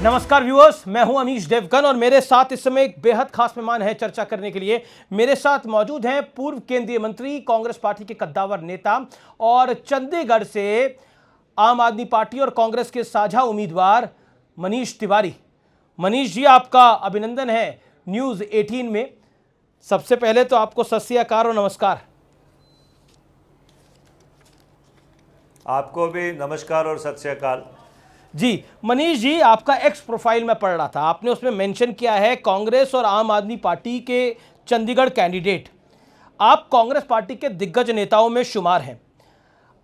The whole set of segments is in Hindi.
नमस्कार व्यूअर्स, मैं हूं अमीश देवगन और मेरे साथ इस समय एक बेहद खास मेहमान है चर्चा करने के लिए। मेरे साथ मौजूद हैं पूर्व केंद्रीय मंत्री, कांग्रेस पार्टी के कद्दावर नेता और चंडीगढ़ से आम आदमी पार्टी और कांग्रेस के साझा उम्मीदवार मनीष तिवारी। मनीष जी, आपका अभिनंदन है न्यूज़ 18 में। सबसे पहले तो आपको सत श्री अकाल और नमस्कार। आपको भी नमस्कार और सत श्री अकाल जी। मनीष जी, आपका एक्स प्रोफाइल में पढ़ रहा था, आपने उसमें मेंशन किया है कांग्रेस और आम आदमी पार्टी के चंडीगढ़ कैंडिडेट। आप कांग्रेस पार्टी के दिग्गज नेताओं में शुमार हैं।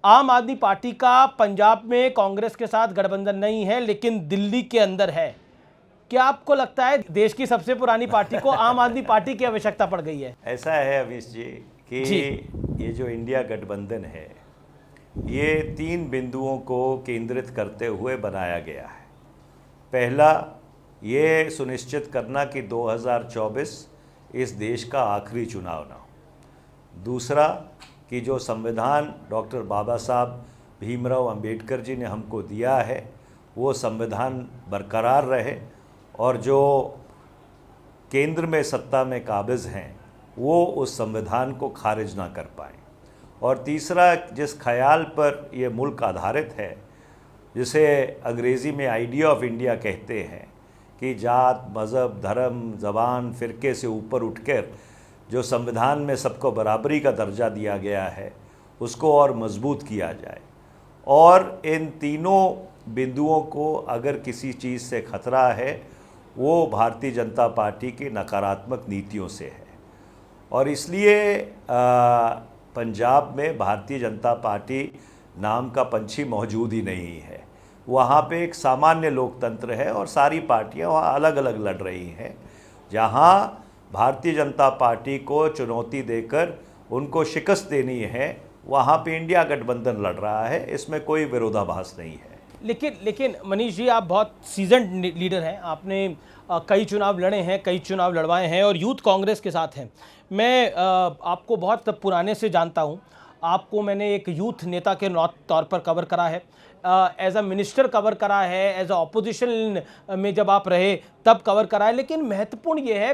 आम आदमी पार्टी का पंजाब में कांग्रेस के साथ गठबंधन नहीं है, लेकिन दिल्ली के अंदर है। क्या आपको लगता है देश की सबसे पुरानी पार्टी को आम आदमी पार्टी की आवश्यकता पड़ गई है? ऐसा है अमीश जी कि ये जो इंडिया गठबंधन है, ये 3 बिंदुओं को केंद्रित करते हुए बनाया गया है। पहला, ये सुनिश्चित करना कि 2024 इस देश का आखिरी चुनाव ना हो। दूसरा, कि जो संविधान डॉक्टर बाबा साहब भीमराव अंबेडकर जी ने हमको दिया है, वो संविधान बरकरार रहे और जो केंद्र में सत्ता में काबिज हैं वो उस संविधान को खारिज ना कर पाएँ। और तीसरा, जिस ख्याल पर ये मुल्क आधारित है, जिसे अंग्रेज़ी में आइडिया ऑफ इंडिया कहते हैं, कि जात, मज़हब, धर्म, ज़बान, फ़िरके से ऊपर उठकर जो संविधान में सबको बराबरी का दर्जा दिया गया है, उसको और मजबूत किया जाए। और इन तीनों बिंदुओं को अगर किसी चीज़ से खतरा है, वो भारतीय जनता पार्टी की नकारात्मक नीतियों से है। और इसलिए पंजाब में भारतीय जनता पार्टी नाम का पंछी मौजूद ही नहीं है। वहाँ पे एक सामान्य लोकतंत्र है और सारी पार्टियाँ वहाँ अलग अलग लड़ रही हैं। जहाँ भारतीय जनता पार्टी को चुनौती देकर उनको शिकस्त देनी है, वहाँ पे इंडिया गठबंधन लड़ रहा है। इसमें कोई विरोधाभास नहीं है। लेकिन मनीष जी, आप बहुत सीजन्ड लीडर हैं। आपने कई चुनाव लड़े हैं, कई चुनाव लड़वाए हैं और यूथ कांग्रेस के साथ हैं। मैं आपको बहुत पुराने से जानता हूं। आपको मैंने एक यूथ नेता के तौर पर कवर करा है, एज अ मिनिस्टर कवर करा है, एज अ ऑपोजिशन में जब आप रहे तब कवर करा है। लेकिन महत्वपूर्ण ये है,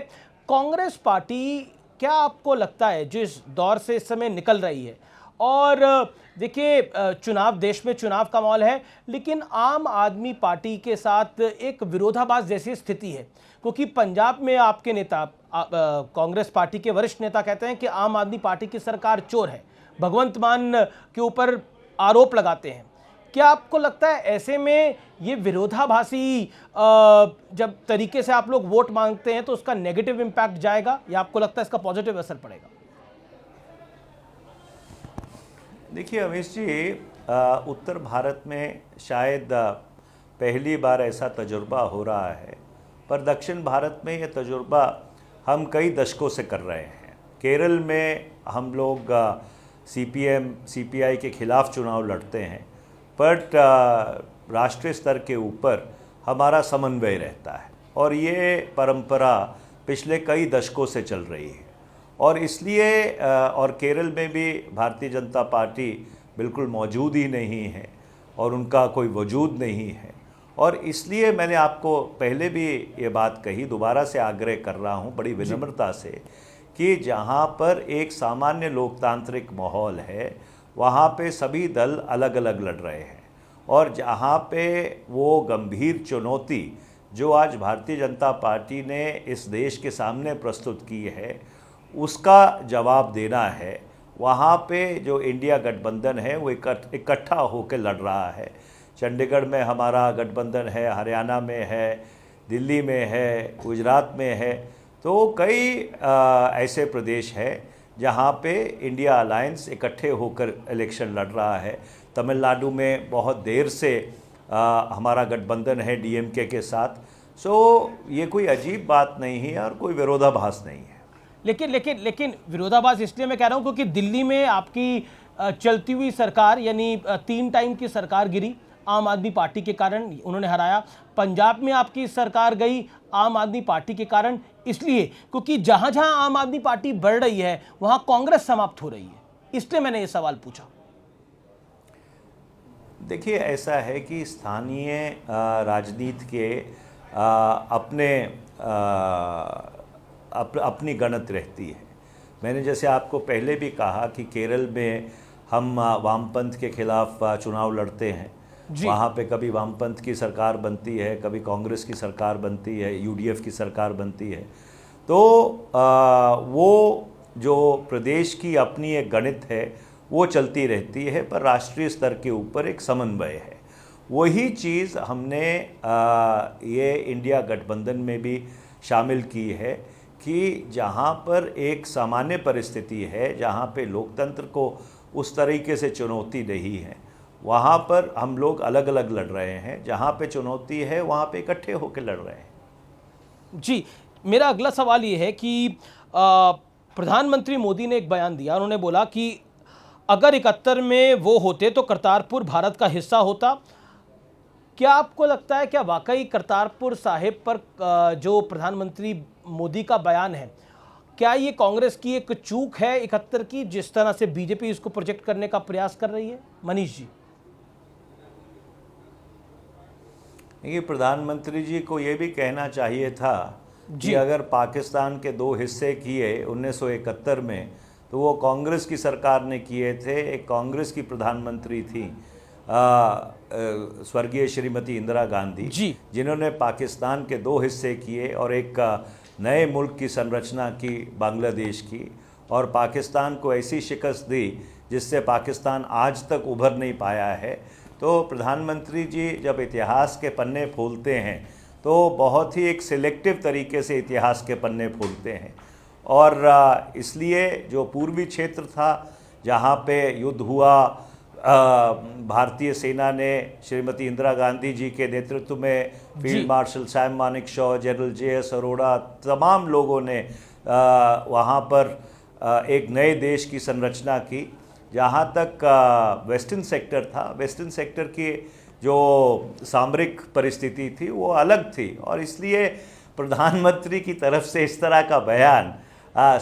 कांग्रेस पार्टी, क्या आपको लगता है जो इस दौर से इस समय निकल रही है, और देखिए चुनाव, देश में चुनाव का माहौल है, लेकिन आम आदमी पार्टी के साथ एक विरोधाभास जैसी स्थिति है, क्योंकि पंजाब में आपके नेता, कांग्रेस पार्टी के वरिष्ठ नेता कहते हैं कि आम आदमी पार्टी की सरकार चोर है, भगवंत मान के ऊपर आरोप लगाते हैं। क्या आपको लगता है ऐसे में ये विरोधाभासी जब तरीके से आप लोग वोट मांगते हैं तो उसका नेगेटिव इम्पैक्ट जाएगा, या आपको लगता है इसका पॉजिटिव असर पड़ेगा? देखिए अमीश जी, उत्तर भारत में शायद पहली बार ऐसा तजुर्बा हो रहा है, पर दक्षिण भारत में ये तजुर्बा हम कई दशकों से कर रहे हैं। केरल में हम लोग CPM CPI के खिलाफ चुनाव लड़ते हैं, बट राष्ट्रीय स्तर के ऊपर हमारा समन्वय रहता है और ये परंपरा पिछले कई दशकों से चल रही है। और इसलिए और केरल में भी भारतीय जनता पार्टी बिल्कुल मौजूद ही नहीं है और उनका कोई वजूद नहीं है। और इसलिए मैंने आपको पहले भी ये बात कही, दोबारा से आग्रह कर रहा हूँ बड़ी विनम्रता से, कि जहाँ पर एक सामान्य लोकतांत्रिक माहौल है, वहाँ पे सभी दल अलग अलग लड़ रहे हैं। और जहाँ पे वो गंभीर चुनौती जो आज भारतीय जनता पार्टी ने इस देश के सामने प्रस्तुत की है, उसका जवाब देना है, वहाँ पे जो इंडिया गठबंधन है वो इकट्ठा होकर लड़ रहा है। चंडीगढ़ में हमारा गठबंधन है, हरियाणा में है, दिल्ली में है, गुजरात में है। तो कई ऐसे प्रदेश हैं जहाँ पे इंडिया अलायंस इकट्ठे होकर इलेक्शन लड़ रहा है। तमिलनाडु में बहुत देर से हमारा गठबंधन है DMK के साथ। सो ये कोई अजीब बात नहीं है और कोई विरोधाभास नहीं है। लेकिन विरोधाभास इसलिए मैं कह रहा हूं क्योंकि दिल्ली में आपकी चलती हुई सरकार, यानी 3 टाइम की सरकार गिरी आम आदमी पार्टी के कारण, उन्होंने हराया। पंजाब में आपकी सरकार गई आम आदमी पार्टी के कारण, इसलिए क्योंकि जहां जहां आम आदमी पार्टी बढ़ रही है वहां कांग्रेस समाप्त हो रही है। इसलिए मैंने ये सवाल पूछा। देखिए, ऐसा है कि स्थानीय राजनीति के अपनी गणत रहती है। मैंने जैसे आपको पहले भी कहा कि केरल में हम वामपंथ के खिलाफ चुनाव लड़ते हैं। वहाँ पे कभी वामपंथ की सरकार बनती है, कभी कांग्रेस की सरकार बनती है, यूडीएफ की सरकार बनती है। तो वो जो प्रदेश की अपनी एक गणित है वो चलती रहती है, पर राष्ट्रीय स्तर के ऊपर एक समन्वय है। वही चीज़ हमने ये इंडिया गठबंधन में भी शामिल की है कि जहाँ पर एक सामान्य परिस्थिति है, जहाँ पे लोकतंत्र को उस तरीके से चुनौती नहीं है, वहाँ पर हम लोग अलग अलग लड़ रहे हैं। जहाँ पे चुनौती है वहाँ पे इकट्ठे होकर लड़ रहे हैं। जी, मेरा अगला सवाल ये है कि प्रधानमंत्री मोदी ने एक बयान दिया। उन्होंने बोला कि अगर 71 में वो होते तो करतारपुर भारत का हिस्सा होता। क्या आपको लगता है, क्या वाकई करतारपुर साहिब पर जो प्रधानमंत्री मोदी का बयान है, क्या ये कांग्रेस की एक चूक है 71 की, जिस तरह से बीजेपी इसको प्रोजेक्ट करने का प्रयास कर रही है? मनीष जी। ये प्रधानमंत्री जी को ये भी कहना चाहिए था कि अगर पाकिस्तान के 2 हिस्से किए 1971 में, तो वो कांग्रेस की सरकार ने किए थे। एक कांग्रेस की प्रधानमंत्री थी स्वर्गीय श्रीमती इंदिरा गांधी, जिन्होंने पाकिस्तान के 2 हिस्से किए और एक नए मुल्क की संरचना की, बांग्लादेश की, और पाकिस्तान को ऐसी शिकस्त दी जिससे पाकिस्तान आज तक उभर नहीं पाया है। तो प्रधानमंत्री जी जब इतिहास के पन्ने खोलते हैं तो बहुत ही एक सिलेक्टिव तरीके से इतिहास के पन्ने खोलते हैं। और इसलिए जो पूर्वी क्षेत्र था जहाँ पे युद्ध हुआ, भारतीय सेना ने श्रीमती इंदिरा गांधी जी के नेतृत्व में field marshal Sam Manekshaw, general JS. Arora, तमाम लोगों ने वहाँ पर एक नए देश की संरचना की। जहाँ तक वेस्टर्न सेक्टर था, वेस्टर्न सेक्टर की जो सामरिक परिस्थिति थी वो अलग थी, और इसलिए प्रधानमंत्री की तरफ से इस तरह का बयान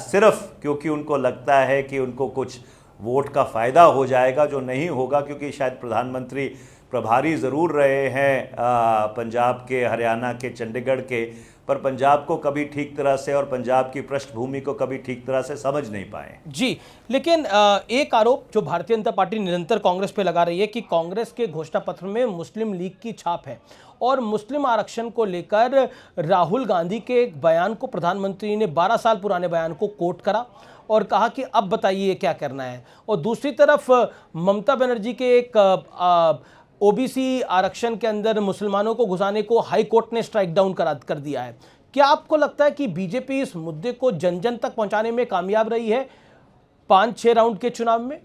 सिर्फ क्योंकि उनको लगता है कि उनको कुछ वोट का फ़ायदा हो जाएगा, जो नहीं होगा, क्योंकि शायद प्रधानमंत्री प्रभारी ज़रूर रहे हैं पंजाब के, हरियाणा के, चंडीगढ़ के, पर पंजाब को कभी ठीक तरह से और पंजाब की पृष्ठभूमि को कभी ठीक तरह से समझ नहीं पाए। जी, लेकिन एक आरोप जो भारतीय जनता पार्टी निरंतर कांग्रेस पे लगा रही है कि कांग्रेस के घोषणा पत्र में मुस्लिम लीग की छाप है, और मुस्लिम आरक्षण को लेकर राहुल गांधी के एक बयान को प्रधानमंत्री ने 12 साल पुराने बयान को कोट करा और कहा कि अब बताइए क्या करना है। और दूसरी तरफ ममता बनर्जी के एक ओबीसी आरक्षण के अंदर मुसलमानों को घुसाने को हाई कोर्ट ने स्ट्राइक डाउन कर दिया है। क्या आपको लगता है कि बीजेपी इस मुद्दे को जन जन तक पहुंचाने में कामयाब रही है 5-6 राउंड के चुनाव में?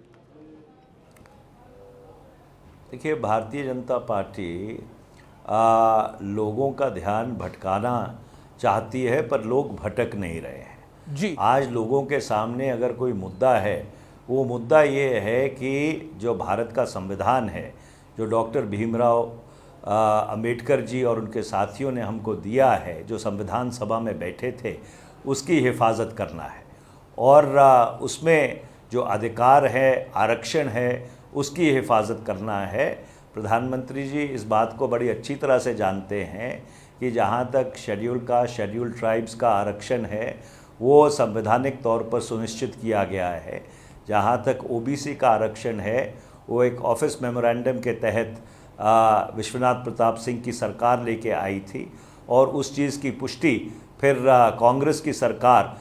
देखिए, भारतीय जनता पार्टी लोगों का ध्यान भटकाना चाहती है, पर लोग भटक नहीं रहे हैं। जी, आज लोगों के सामने अगर कोई मुद्दा है, वो मुद्दा ये है कि जो भारत का संविधान है, जो डॉक्टर भीमराव अंबेडकर जी और उनके साथियों ने हमको दिया है, जो संविधान सभा में बैठे थे, उसकी हिफाजत करना है। और उसमें जो अधिकार है, आरक्षण है, उसकी हिफाजत करना है। प्रधानमंत्री जी इस बात को बड़ी अच्छी तरह से जानते हैं कि जहाँ तक शेड्यूल ट्राइब्स का आरक्षण है वो संवैधानिक तौर पर सुनिश्चित किया गया है। जहाँ तक ओबीसी का आरक्षण है वो एक ऑफिस मेमोरेंडम के तहत विश्वनाथ प्रताप सिंह की सरकार लेके आई थी, और उस चीज़ की पुष्टि फिर कांग्रेस की सरकार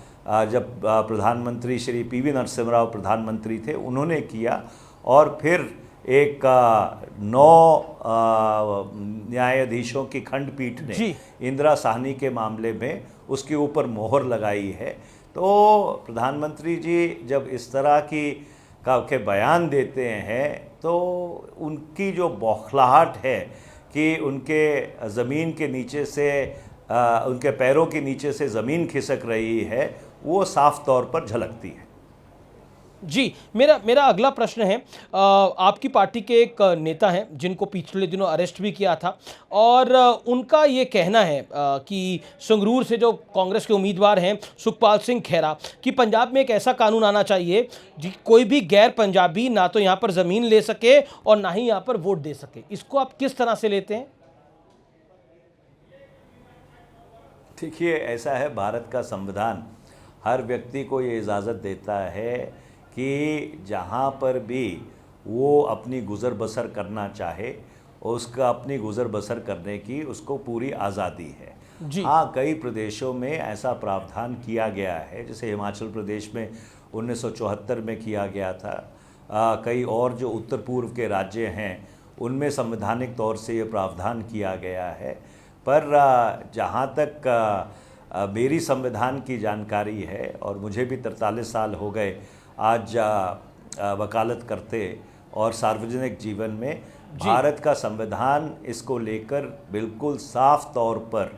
जब प्रधानमंत्री श्री पीवी नरसिम्हा राव प्रधानमंत्री थे उन्होंने किया, और फिर एक 9 न्यायाधीशों की खंडपीठ ने इंदिरा साहनी के मामले में उसके ऊपर मोहर लगाई है। तो प्रधानमंत्री जी जब इस तरह के बयान देते हैं तो उनकी जो बौखलाहट है कि उनके ज़मीन के नीचे से उनके पैरों के नीचे से ज़मीन खिसक रही है, वो साफ तौर पर झलकती है। जी, मेरा अगला प्रश्न है, आपकी पार्टी के एक नेता हैं जिनको पिछले दिनों अरेस्ट भी किया था, और उनका ये कहना है कि संगरूर से जो कांग्रेस के उम्मीदवार हैं सुखपाल सिंह खैरा, कि पंजाब में एक ऐसा कानून आना चाहिए कि कोई भी गैर पंजाबी ना तो यहाँ पर ज़मीन ले सके और ना ही यहाँ पर वोट दे सके। इसको आप किस तरह से लेते हैं? देखिए, ऐसा है, भारत का संविधान हर व्यक्ति को ये इजाज़त देता है कि जहाँ पर भी वो अपनी गुज़र बसर करना चाहे, उसका अपनी गुज़र बसर करने की उसको पूरी आज़ादी है। जी। हाँ, कई प्रदेशों में ऐसा प्रावधान किया गया है, जैसे हिमाचल प्रदेश में 1974 में किया गया था। कई और जो उत्तर पूर्व के राज्य हैं उनमें संवैधानिक तौर से ये प्रावधान किया गया है। पर जहाँ तक मेरी संविधान की जानकारी है, और मुझे भी 43 साल हो गए आज वकालत करते और सार्वजनिक जीवन में, भारत का संविधान इसको लेकर बिल्कुल साफ तौर पर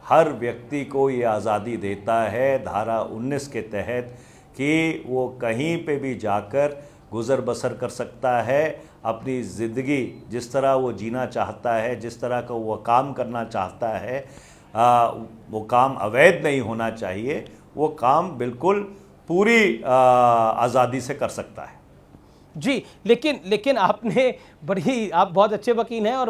हर व्यक्ति को ये आज़ादी देता है धारा 19 के तहत कि वो कहीं पे भी जाकर गुज़र बसर कर सकता है, अपनी ज़िंदगी जिस तरह वो जीना चाहता है, जिस तरह का वो काम करना चाहता है, वो काम अवैध नहीं होना चाहिए, वो काम बिल्कुल पूरी आज़ादी से कर सकता है। जी, लेकिन आप बहुत अच्छे वकील हैं और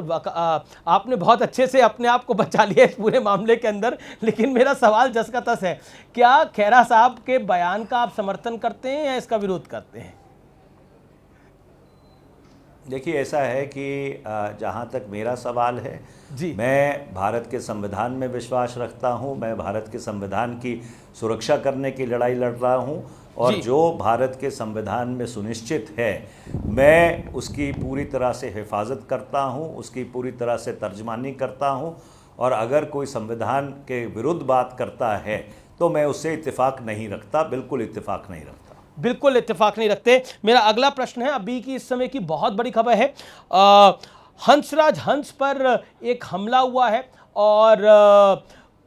आपने बहुत अच्छे से अपने आप को बचा लिया इस पूरे मामले के अंदर। लेकिन मेरा सवाल जस का तस है, क्या खेरा साहब के बयान का आप समर्थन करते हैं या इसका विरोध करते हैं? देखिए, ऐसा है कि जहाँ तक मेरा सवाल है जी, मैं भारत के संविधान में विश्वास रखता हूँ, मैं भारत के संविधान की सुरक्षा करने की लड़ाई लड़ रहा हूँ, और जो भारत के संविधान में सुनिश्चित है मैं उसकी पूरी तरह से हिफाजत करता हूँ, उसकी पूरी तरह से तर्जमानी करता हूँ, और अगर कोई संविधान के विरुद्ध बात करता है तो मैं उससे इत्तेफाक नहीं रखता, बिल्कुल इत्तेफाक नहीं रखता। बिल्कुल इत्तेफाक नहीं रखते। मेरा अगला प्रश्न है, अभी की इस समय की बहुत बड़ी खबर है, हंसराज हंस पर एक हमला हुआ है और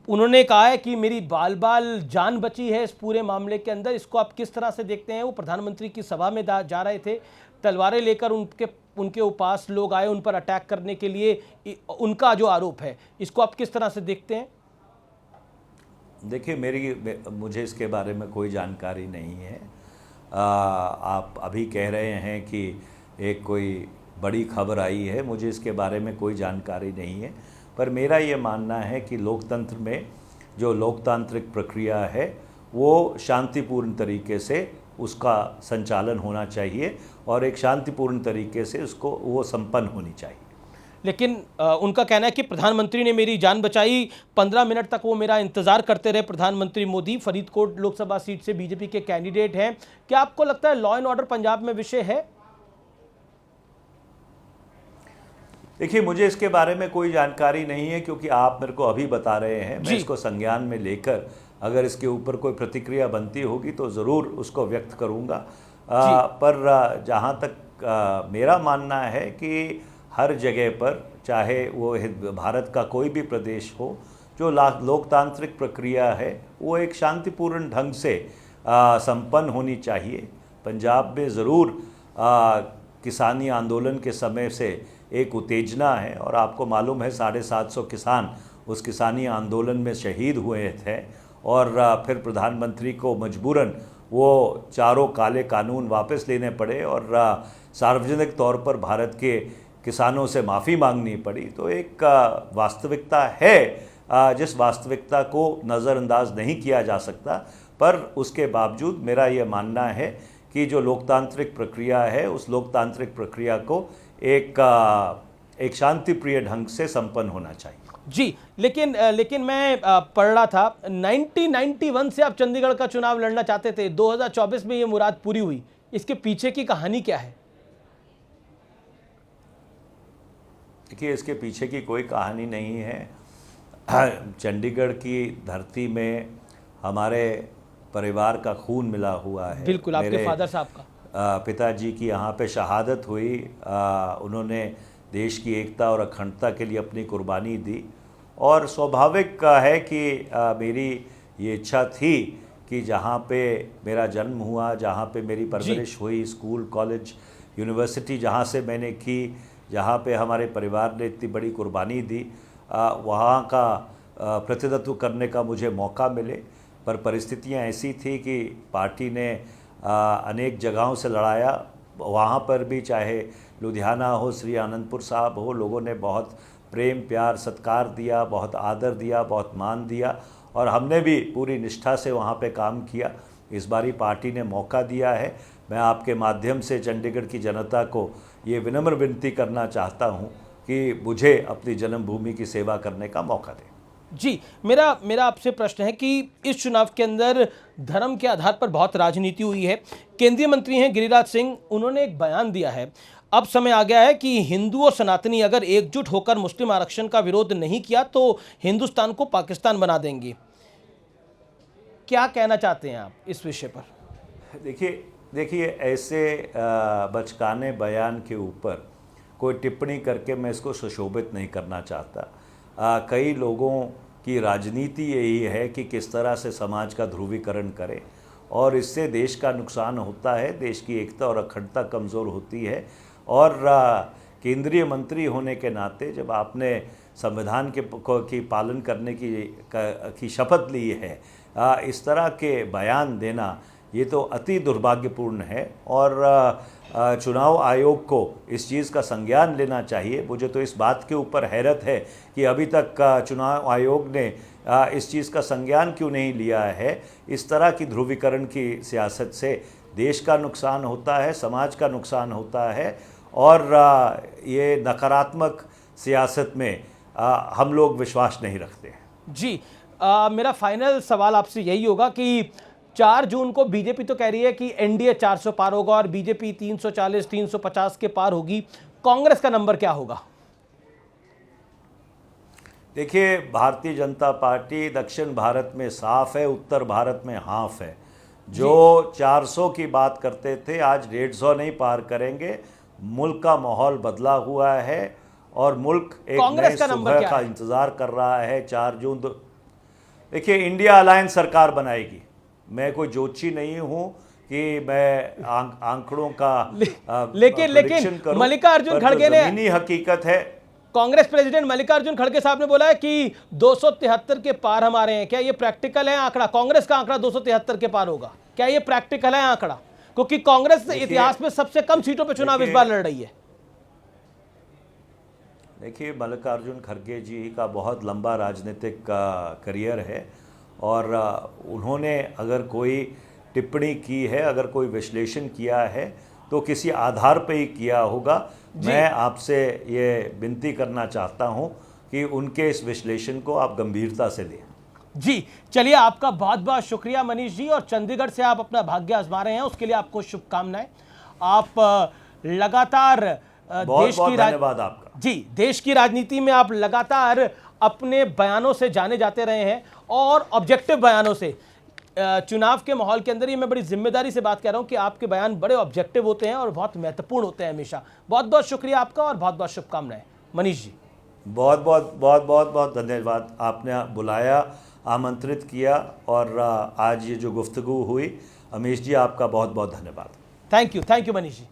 उन्होंने कहा है कि मेरी बाल बाल जान बची है इस पूरे मामले के अंदर। इसको आप किस तरह से देखते हैं? वो प्रधानमंत्री की सभा में जा रहे थे, तलवारें लेकर उनके उपास लोग आए उन पर अटैक करने के लिए, उनका जो आरोप है, इसको आप किस तरह से देखते हैं? देखिए, मुझे इसके बारे में कोई जानकारी नहीं है। आप अभी कह रहे हैं कि एक कोई बड़ी खबर आई है, मुझे इसके बारे में कोई जानकारी नहीं है। पर मेरा ये मानना है कि लोकतंत्र में जो लोकतांत्रिक प्रक्रिया है वो शांतिपूर्ण तरीके से उसका संचालन होना चाहिए और एक शांतिपूर्ण तरीके से उसको वो संपन्न होनी चाहिए। लेकिन उनका कहना है कि प्रधानमंत्री ने मेरी जान बचाई, 15 मिनट तक वो मेरा इंतजार करते रहे। प्रधानमंत्री मोदी फरीदकोट लोकसभा सीट से बीजेपी के कैंडिडेट हैं। क्या आपको लगता है लॉ एंड ऑर्डर पंजाब में विषय है? देखिए, मुझे इसके बारे में कोई जानकारी नहीं है, क्योंकि आप मेरे को अभी बता रहे हैं। मैं इसको संज्ञान में लेकर अगर इसके ऊपर कोई प्रतिक्रिया बनती होगी तो ज़रूर उसको व्यक्त करूँगा। पर जहाँ तक मेरा मानना है कि हर जगह पर, चाहे वो भारत का कोई भी प्रदेश हो, जो लोकतांत्रिक प्रक्रिया है वो एक शांतिपूर्ण ढंग से संपन्न होनी चाहिए। पंजाब में ज़रूर किसानी आंदोलन के समय से एक उत्तेजना है, और आपको मालूम है 750 किसान उस किसानी आंदोलन में शहीद हुए थे, और फिर प्रधानमंत्री को मजबूरन वो चारों काले कानून वापस लेने पड़े और सार्वजनिक तौर पर भारत के किसानों से माफ़ी मांगनी पड़ी। तो एक वास्तविकता है जिस वास्तविकता को नज़रअंदाज नहीं किया जा सकता। पर उसके बावजूद मेरा ये मानना है कि जो लोकतांत्रिक प्रक्रिया है उस लोकतांत्रिक प्रक्रिया को एक शांतिप्रिय ढंग से संपन्न होना चाहिए। जी, लेकिन मैं पढ़ रहा था 1991 से आप चंडीगढ़ का चुनाव लड़ना चाहते थे, 2024 में ये मुराद पूरी हुई। इसके पीछे की कहानी क्या है? देखिए, इसके पीछे की कोई कहानी नहीं है। चंडीगढ़ की धरती में हमारे परिवार का खून मिला हुआ है। बिल्कुल, आपके फादर साहब का पिताजी की यहाँ पे शहादत हुई। उन्होंने देश की एकता और अखंडता के लिए अपनी कुर्बानी दी, और स्वाभाविक है कि मेरी ये इच्छा थी कि जहाँ पे मेरा जन्म हुआ, जहाँ पे मेरी परवरिश हुई, स्कूल, कॉलेज, यूनिवर्सिटी जहाँ से मैंने की, जहाँ पे हमारे परिवार ने इतनी बड़ी कुर्बानी दी, वहाँ का प्रतिनिधित्व करने का मुझे मौका मिले। पर परिस्थितियाँ ऐसी थी कि पार्टी ने अनेक जगहों से लड़ाया। वहाँ पर भी चाहे लुधियाना हो, श्री आनंदपुर साहब हो, लोगों ने बहुत प्रेम, प्यार, सत्कार दिया, बहुत आदर दिया, बहुत मान दिया, और हमने भी पूरी निष्ठा से वहाँ पे काम किया। इस बारी पार्टी ने मौका दिया है। मैं आपके माध्यम से चंडीगढ़ की जनता को ये विनम्र विनती करना चाहता हूँ कि मुझे अपनी जन्मभूमि की सेवा करने का मौका दें। जी, मेरा आपसे प्रश्न है कि इस चुनाव के अंदर धर्म के आधार पर बहुत राजनीति हुई है। केंद्रीय मंत्री हैं गिरिराज सिंह, उन्होंने एक बयान दिया है, अब समय आ गया है कि हिंदू और सनातनी अगर एकजुट होकर मुस्लिम आरक्षण का विरोध नहीं किया तो हिंदुस्तान को पाकिस्तान बना देंगे। क्या कहना चाहते हैं आप इस विषय पर? देखिए ऐसे बचकाने बयान के ऊपर कोई टिप्पणी करके मैं इसको सुशोभित नहीं करना चाहता। कई लोगों की राजनीति यही है कि किस तरह से समाज का ध्रुवीकरण करें और इससे देश का नुकसान होता है, देश की एकता और अखंडता कमज़ोर होती है। और केंद्रीय मंत्री होने के नाते जब आपने संविधान की पालन करने की शपथ ली है, इस तरह के बयान देना ये तो अति दुर्भाग्यपूर्ण है और चुनाव आयोग को इस चीज़ का संज्ञान लेना चाहिए। मुझे तो इस बात के ऊपर हैरत है कि अभी तक चुनाव आयोग ने इस चीज़ का संज्ञान क्यों नहीं लिया है। इस तरह की ध्रुवीकरण की सियासत से देश का नुकसान होता है, समाज का नुकसान होता है और ये नकारात्मक सियासत में हम लोग विश्वास नहीं रखते हैं। जी, मेरा फाइनल सवाल आपसे यही होगा कि 4 जून को बीजेपी तो कह रही है कि एनडीए 400 पार होगा और बीजेपी 340 350 के पार होगी, कांग्रेस का नंबर क्या होगा? देखिए, भारतीय जनता पार्टी दक्षिण भारत में साफ है, उत्तर भारत में हाफ है। जो 400 की बात करते थे आज 150 नहीं पार करेंगे। मुल्क का माहौल बदला हुआ है और मुल्क एक नए सुबह का इंतजार कर रहा है। 4 जून देखिए, इंडिया अलायंस सरकार बनाएगी। मैं कोई ज्योतिषी नहीं हूँ कि मैं आंकड़ों का लेकिन मल्लिकार्जुन खड़गे ने, ज़मीनी हकीकत है, कांग्रेस प्रेसिडेंट मल्लिकार्जुन खड़गे साहब ने बोला है कि 273 के पार हमारे हैं। क्या ये प्रैक्टिकल है आंकड़ा? कांग्रेस का आंकड़ा 273 के पार होगा, क्या ये प्रैक्टिकल है आंकड़ा? क्योंकि कांग्रेस इतिहास में सबसे कम सीटों पर चुनाव इस बार लड़ रही है। देखिए, मल्लिकार्जुन खड़गे जी का बहुत लंबा राजनीतिक करियर है और उन्होंने अगर कोई टिप्पणी की है, अगर कोई विश्लेषण किया है तो किसी आधार पे ही किया होगा। मैं आपसे ये विनती करना चाहता हूँ कि उनके इस विश्लेषण को आप गंभीरता से लें। जी, चलिए, आपका बहुत बहुत शुक्रिया मनीष जी, और चंडीगढ़ से आप अपना भाग्य आजमा रहे हैं उसके लिए आपको शुभकामनाएं। आप लगातार धन्यवाद आपका। जी, देश की राजनीति में आप लगातार अपने बयानों से जाने जाते रहे हैं और ऑब्जेक्टिव बयानों से। चुनाव के माहौल के अंदर ही मैं बड़ी जिम्मेदारी से बात कर रहा हूं कि आपके बयान बड़े ऑब्जेक्टिव होते हैं और बहुत महत्वपूर्ण होते हैं हमेशा। बहुत बहुत शुक्रिया आपका और बहुत बहुत शुभकामनाएं मनीष जी। बहुत बहुत धन्यवाद। आपने बुलाया, आमंत्रित किया और आज ये जो गुफ्तगू हुई, अमीश जी आपका बहुत बहुत धन्यवाद। Thank you Manish ji.